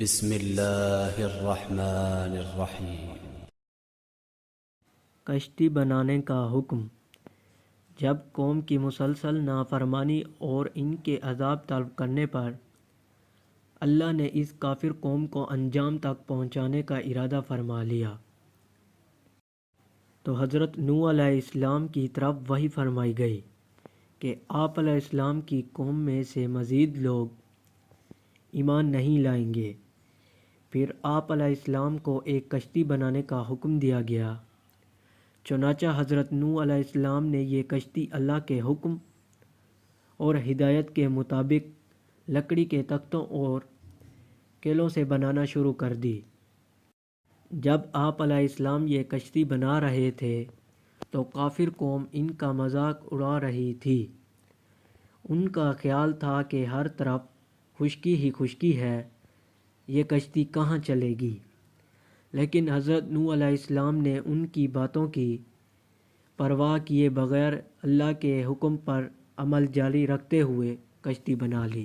بسم اللہ الرحمن الرحیم۔ کشتی بنانے کا حکم۔ جب قوم کی مسلسل نافرمانی اور ان کے عذاب طلب کرنے پر اللہ نے اس کافر قوم کو انجام تک پہنچانے کا ارادہ فرما لیا تو حضرت نوح علیہ السلام کی طرف وحی فرمائی گئی کہ آپ علیہ السلام کی قوم میں سے مزید لوگ ایمان نہیں لائیں گے۔ پھر آپ علیہ السلام کو ایک کشتی بنانے کا حکم دیا گیا۔ چنانچہ حضرت نوح علیہ السلام نے یہ کشتی اللہ کے حکم اور ہدایت کے مطابق لکڑی کے تختوں اور کیلوں سے بنانا شروع کر دی۔ جب آپ علیہ السلام یہ کشتی بنا رہے تھے تو کافر قوم ان کا مذاق اڑا رہی تھی۔ ان کا خیال تھا کہ ہر طرف خشکی ہی خشکی ہے، یہ کشتی کہاں چلے گی؟ لیکن حضرت نوح علیہ السلام نے ان کی باتوں کی پرواہ کیے بغیر اللہ کے حکم پر عمل جاری رکھتے ہوئے کشتی بنا لی۔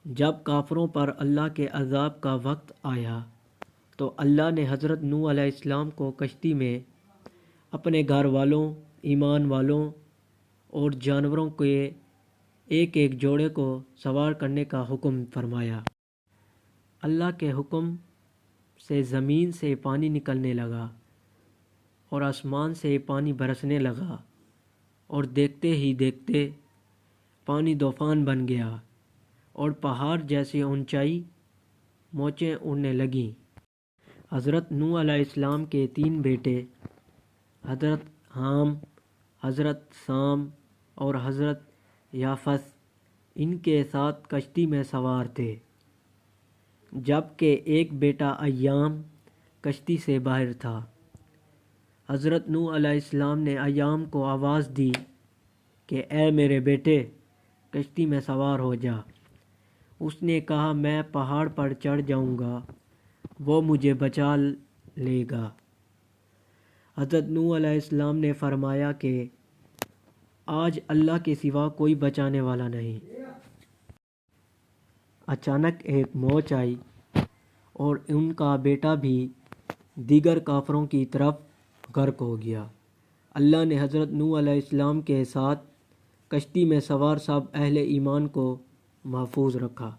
جب کافروں پر اللہ کے عذاب کا وقت آیا تو اللہ نے حضرت نوح علیہ السلام کو کشتی میں اپنے گھر والوں، ایمان والوں اور جانوروں کے ایک ایک جوڑے کو سوار کرنے کا حکم فرمایا۔ اللہ کے حکم سے زمین سے پانی نکلنے لگا اور آسمان سے پانی برسنے لگا، اور دیکھتے ہی دیکھتے پانی طوفان بن گیا اور پہاڑ جیسی اونچائی موجیں اڑنے لگیں۔ حضرت نوح علیہ السلام کے 3 بیٹے حضرت حام، حضرت سام اور حضرت یافس ان کے ساتھ کشتی میں سوار تھے، جبکہ ایک بیٹا ایام کشتی سے باہر تھا۔ حضرت نوح علیہ السلام نے ایام کو آواز دی کہ اے میرے بیٹے، کشتی میں سوار ہو جا۔ اس نے کہا میں پہاڑ پر چڑھ جاؤں گا، وہ مجھے بچا لے گا۔ حضرت نوح علیہ السلام نے فرمایا کہ آج اللہ کے سوا کوئی بچانے والا نہیں۔ اچانک ایک موج آئی اور ان کا بیٹا بھی دیگر کافروں کی طرف غرق ہو گیا۔ اللہ نے حضرت نوح علیہ السلام کے ساتھ کشتی میں سوار سب اہل ایمان کو محفوظ رکھا۔